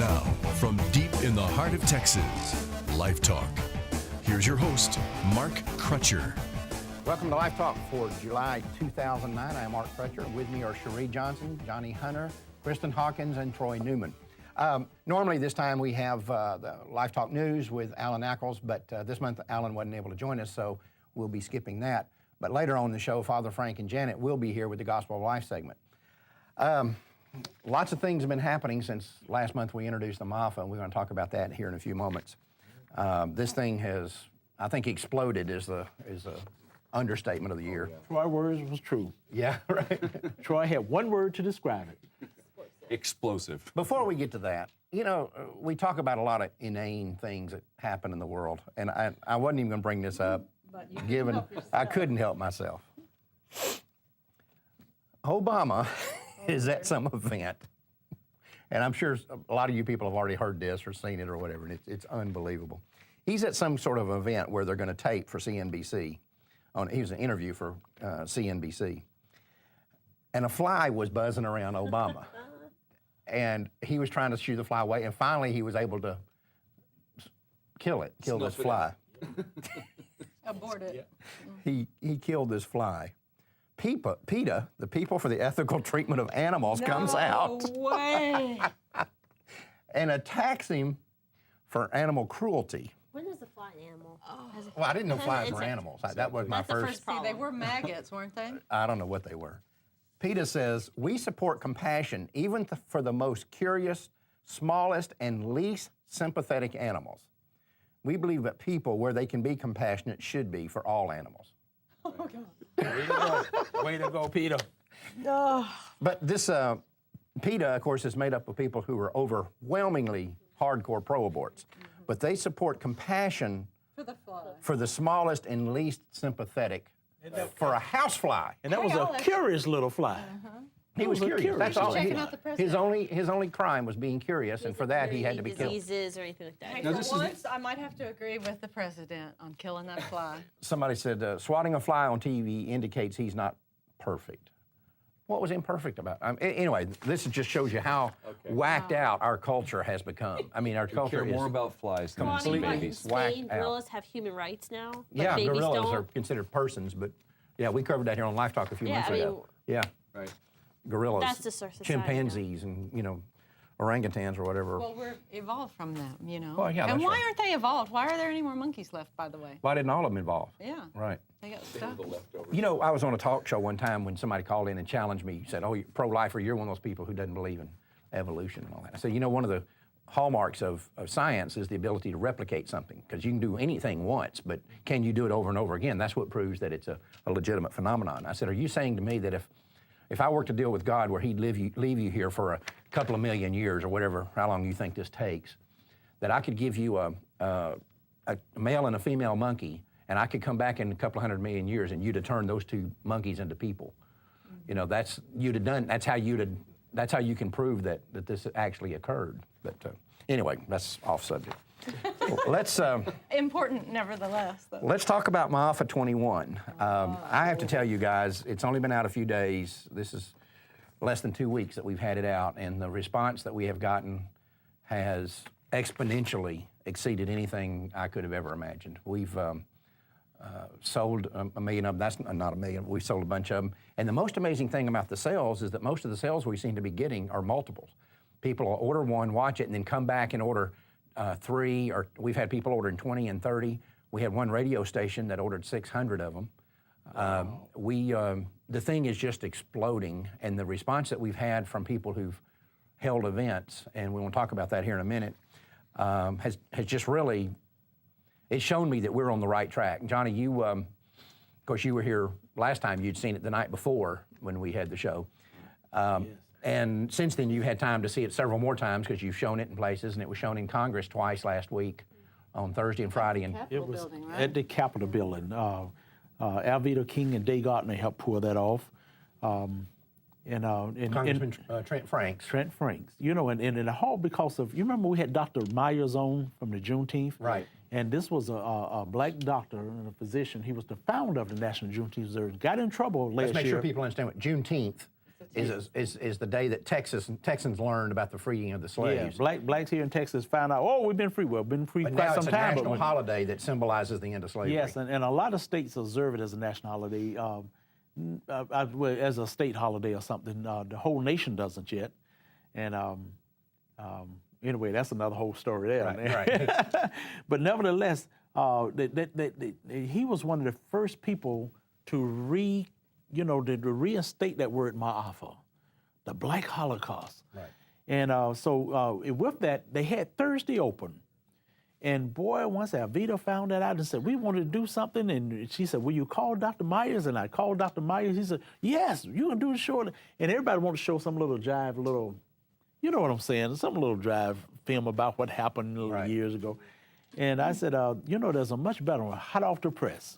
Now, from deep in the heart of Texas, LifeTalk. Here's your host, Mark Crutcher. Welcome to LifeTalk for July 2009. I am Mark Crutcher. With me are Cherie Johnson, Johnny Hunter, Kristen Hawkins, and Troy Newman. Normally this time we have the LifeTalk News with Alan Ackles, but this month Alan wasn't able to join us, so we'll be skipping that. But later on in the show, Father Frank and Janet will be here with the Gospel of Life segment. Lots of things have been happening since last month we introduced the MAFA, and we're going to talk about that here in a few moments. This thing has, I think, exploded is the understatement of the year. Troy's words was true. Yeah, right. Troy had one word to describe it. Explosive. Before we get to that, you know, we talk about a lot of inane things that happen in the world, and I wasn't even going to bring this up, given I couldn't help myself. Obama is at some event, and I'm sure a lot of you people have already heard this or seen it or whatever, and it's unbelievable. He's at some sort of event where they're going to tape for CNBC. He was an interview for CNBC, and a fly was buzzing around Obama. And he was trying to shoo the fly away, and finally he was able to kill this fly. Abort it. He killed this fly. PETA, the People for the Ethical Treatment of Animals, comes out. No way. And attacks him for animal cruelty. When is a fly an animal? Well, I didn't know flies were animals. That was my That's the first. See, they were maggots, weren't they? I don't know what they were. PETA says, we support compassion even for the most curious, smallest, and least sympathetic animals. We believe that people, where they can be compassionate, should be for all animals. Oh, God. Way to go. Way to go, Peter. But this PETA, of course, is made up of people who are overwhelmingly hardcore pro-aborts. But they support compassion For the fly. for the smallest and least sympathetic for a housefly. And that was a curious little fly. He was curious. That's all. Checking out the president. His only crime was being curious, and for that he had to be killed. Diseases or anything like that. Hey, Now, for this is- once, I might have to agree with the president on killing that fly. Somebody said swatting a fly on TV indicates he's not perfect. What was imperfect about it? Anyway, this just shows you how whacked out our culture has become. I mean, our We culture care is more about flies than completely babies. whacked Spain, out. gorillas have human rights now. But Yeah, babies gorillas don't. are considered persons, but yeah, we covered that here on LifeTalk a few Yeah, months I ago. Yeah, Right. gorillas, That's just our society now. chimpanzees, and orangutans or whatever. Well, we're evolved from them, you know. Well, yeah, and that's why right. aren't they evolved? Why are there any more monkeys left, by the way? Why didn't all of them evolve? Yeah. Right. They got stuck. You know, I was on a talk show one time when somebody called in and challenged me. Said, "Oh, you're pro-lifer, you're one of those people who doesn't believe in evolution and all that." I said, "You know, one of the hallmarks of science is the ability to replicate something, because you can do anything once, but can you do it over and over again? That's what proves that it's a legitimate phenomenon." I said, "Are you saying to me that if I worked a deal with God where He'd leave you here for a couple of million years or whatever, how long you think this takes, that I could give you a male and a female monkey, and I could come back in a couple of 100 million years and you'd have turned those two monkeys into people? You know, that's how you can prove that this actually occurred." But anyway, that's off subject. Let's Important, nevertheless. Though. let's talk about MAFA 21. I have to tell you guys, it's only been out a few days. This is less than 2 weeks that we've had it out, and the response that we have gotten has exponentially exceeded anything I could have ever imagined. We've sold a million of them. That's not a million. We've sold a bunch of them. And the most amazing thing about the sales is that most of the sales we seem to be getting are multiples. People will order one, watch it, and then come back and order 3, or we've had people ordering 20 and 30. We had one radio station that ordered 600 of them. The thing is just exploding, and the response that we've had from people who've held events, and we want to talk about that here in a minute, has just really, it's shown me that we're on the right track. Johnny, you, of course, you were here last time. You'd seen it the night before when we had the show. Yes. And since then, you had time to see it several more tims because you've shown it in places, and it was shown in Congress twice last week on Thursday and Friday. And It was building, right? at the Capitol building. Alveda King and Day Gardner helped pull that off. Congressman Trent Franks. Trent Franks. You know, and in the hall, because of, you remember we had Dr. Myers on from the Juneteenth? Right. And this was a black doctor and a physician. He was the founder of the National Juneteenth Reserve. Got in trouble last year. Let's make sure people understand what Juneteenth is the day that Texans learned about the freeing of the slaves. Yeah, blacks here in Texas found out, oh, we've been free. Well, been free But quite now some it's a time. national holiday that symbolizes the end of slavery. Yes, and a lot of states observe it as a national holiday, well, as a state holiday or something. The whole nation doesn't yet. And anyway, that's another whole story there. Right. But nevertheless, he was one of the first people to reinstate that word ma'afa, the Black Holocaust. Right. And so with that, they had Thursday open. And boy, once Alvita found that out and said, we wanted to do something, and she said, will you call Dr. Myers? And I called Dr. Myers. He said, yes, you can do the show. And everybody wanted to show some little jive, you know what I'm saying, some little jive film about what happened years ago. And I said, there's a much better one, hot off the press.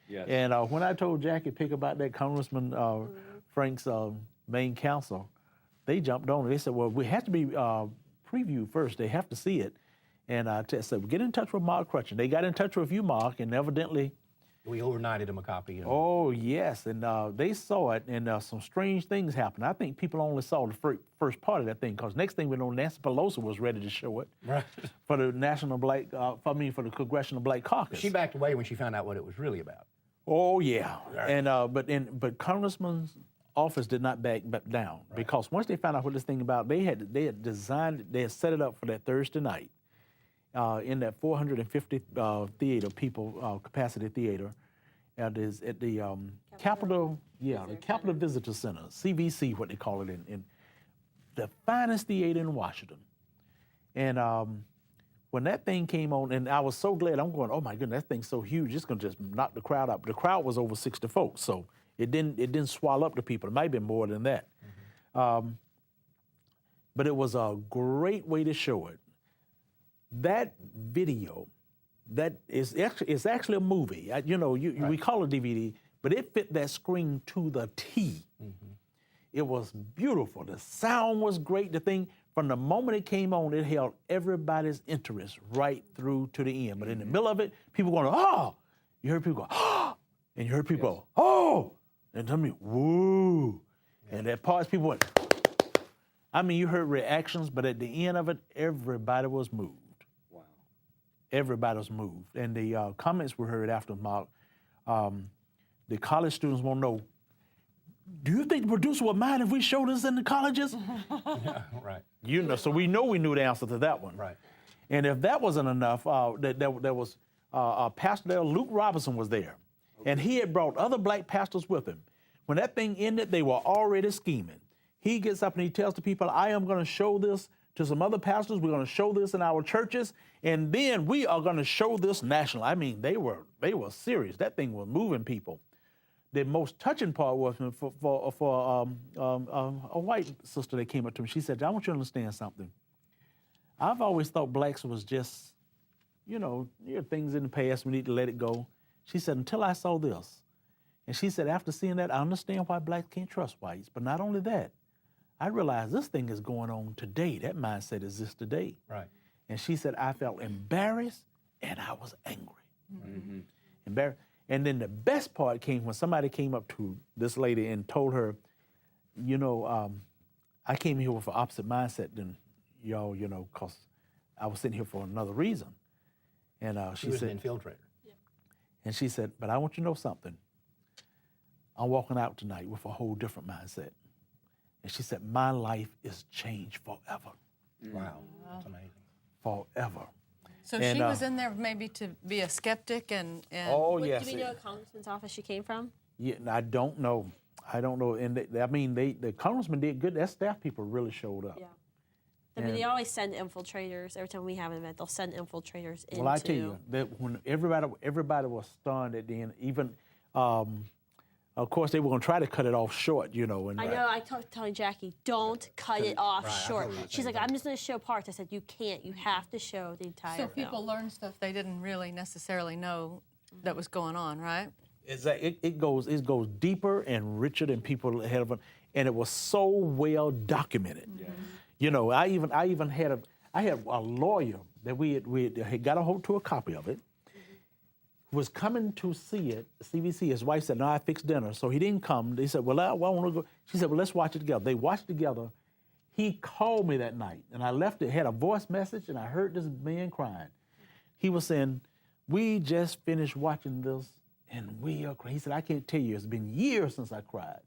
Yes. And when I told Jackie Pick about that, Congressman Frank's main counsel, they jumped on it. They said, well, we have to be previewed first. They have to see it. And I said, well, get in touch with Mark Crutchen. They got in touch with you, Mark, and evidently... We overnighted them a copy. Oh, yes, and they saw it, and some strange things happened. I think people only saw the first part of that thing, because next thing we know, Nancy Pelosi was ready to show it for the for the Congressional Black Caucus. She backed away when she found out what it was really about. Oh, yeah, and but Congressman's office did not back down, because once they found out what this thing about, they had set it up for that Thursday night. In that 450 theater capacity theater, at the Capitol, the Capitol Visitor Center, CVC, what they call it, in the finest theater in Washington. And when that thing came on, and I was so glad, I'm going, oh my goodness, that thing's so huge, it's gonna just knock the crowd out. But the crowd was over 60 folks, so it didn't swallow up the people. It might have been more than that. Mm-hmm. But it was a great way to show it. That video, that is actually a movie. We call it DVD, but it fit that screen to the T. Mm-hmm. It was beautiful. The sound was great. The thing, from the moment it came on, it held everybody's interest right through to the end. But in the middle of it, people going, oh! You heard people go, oh! And you heard people go, oh! And tell me, woo! And at parts, people went, I mean, you heard reactions, but at the end of it, everybody was moved. Everybody was moved. And the comments were heard after Mark. The college students want to know, do you think the producer would mind if we showed this in the colleges? Yeah, right. So we knew the answer to that one. Right. And if that wasn't enough, there was a pastor there, Luke Robinson was there. Okay. And he had brought other black pastors with him. When that thing ended, they were already scheming. He gets up and he tells the people, I am going to show this to some other pastors. We're going to show this in our churches, and then we are going to show this nationally. I mean, they were serious. That thing was moving people. The most touching part was for a white sister that came up to me. She said, I want you to understand something. I've always thought blacks was just, things in the past, we need to let it go. She said, until I saw this. And she said, after seeing that, I understand why blacks can't trust whites. But not only that, I realized this thing is going on today. That mindset exists today. Right. And she said, I felt embarrassed and I was angry. Mm-hmm. Embarrassed. And then the best part came when somebody came up to this lady and told her, I came here with an opposite mindset than y'all, because I was sitting here for another reason. And she was said, an infiltrator. Yep. And she said, but I want you to know something. I'm walking out tonight with a whole different mindset. And she said, my life is changed forever. Wow, that's amazing. Forever. So And, she was in there maybe to be a skeptic and Oh, yes. Do we know what congressman's office she came from? Yeah, I don't know. And the congressman did good. That staff people really showed up. Yeah. I mean, they always send infiltrators. Every time we have an event, they'll send infiltrators into. Well, I tell you, that when everybody was stunned at the end, even, of course, they were going to try to cut it off short, And, I know. I kept telling Jackie, don't cut it off short. She's like, I'm just going to show parts. I said, you can't. You have to show the entire so people film. learn stuff they didn't really necessarily know that was going on, right? It goes deeper and richer than people had of it, and it was so well documented. Mm-hmm. I even had a lawyer that we had got a hold to a copy of it. was coming to see it, CVC. His wife said, no, I fixed dinner. So he didn't come. They said, well, I want to go. She said, well, let's watch it together. They watched together. He called me that night, and I left it, had a voice message, and I heard this man crying. He was saying, we just finished watching this, and we are crying. He said, I can't tell you, it's been years since I cried.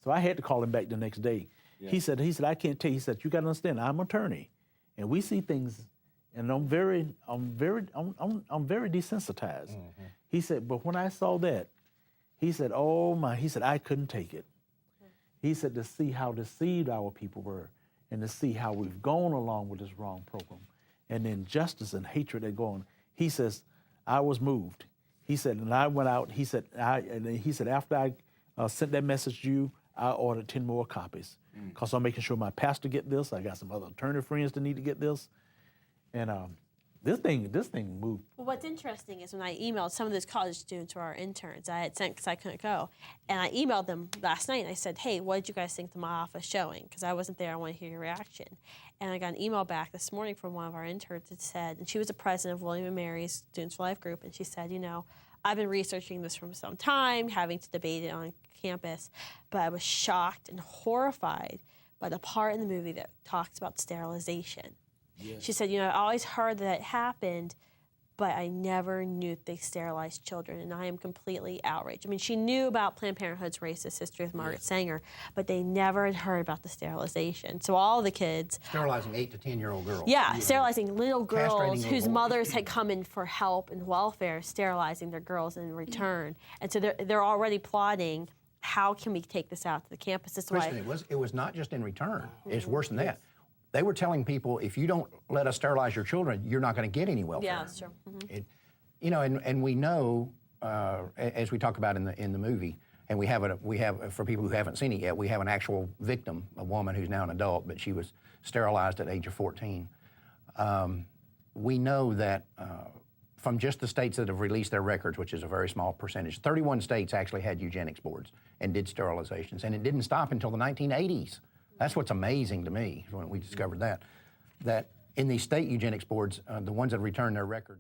So I had to call him back the next day. Yeah. He said, I can't tell you. He said, you got to understand, I'm an attorney, and we see things, and I'm very desensitized. Mm-hmm. He said, but when I saw that, he said, oh my, he said, I couldn't take it. He said, to see how deceived our people were, and to see how we've gone along with this wrong program, and the injustice and hatred that go on. He says, I was moved. He said, and I went out. He said, after I sent that message to you, I ordered 10 more copies, because I'm making sure my pastor get this. I got some other attorney friends that need to get this, and this thing moved. Well, what's interesting is when I emailed some of those college students who are our interns, I had sent because I couldn't go, and I emailed them last night and I said, hey, what did you guys think to my office showing? Because I wasn't there, I want to hear your reaction. And I got an email back this morning from one of our interns that said, and she was the president of William and Mary's Students for Life group, and she said, you know, I've been researching this for some time, having to debate it on campus, but I was shocked and horrified by the part in the movie that talks about sterilization. Yeah. She said, you know, I always heard that it happened, but I never knew they sterilized children, and I am completely outraged. I mean, she knew about Planned Parenthood's racist history with Margaret Sanger, but they never had heard about the sterilization. So all the kids... Sterilizing 8 to 10-year-old girls. Yeah, sterilizing little girls whose boys. mothers had come in for help and welfare, sterilizing their girls in return. And so they're already plotting, how can we take this out to the campus? This Kristen, it was not just in return. It's worse than that. They were telling people, if you don't let us sterilize your children, you're not going to get any welfare. Yeah, that's true. Mm-hmm. You know, and we know, as we talk about in the movie, and we have for people who haven't seen it yet, we have an actual victim, a woman who's now an adult, but she was sterilized at the age of 14. We know that from just the states that have released their records, which is a very small percentage, 31 states actually had eugenics boards and did sterilizations, and it didn't stop until the 1980s. That's what's amazing to me when we discovered that in these state eugenics boards, the ones that returned their records.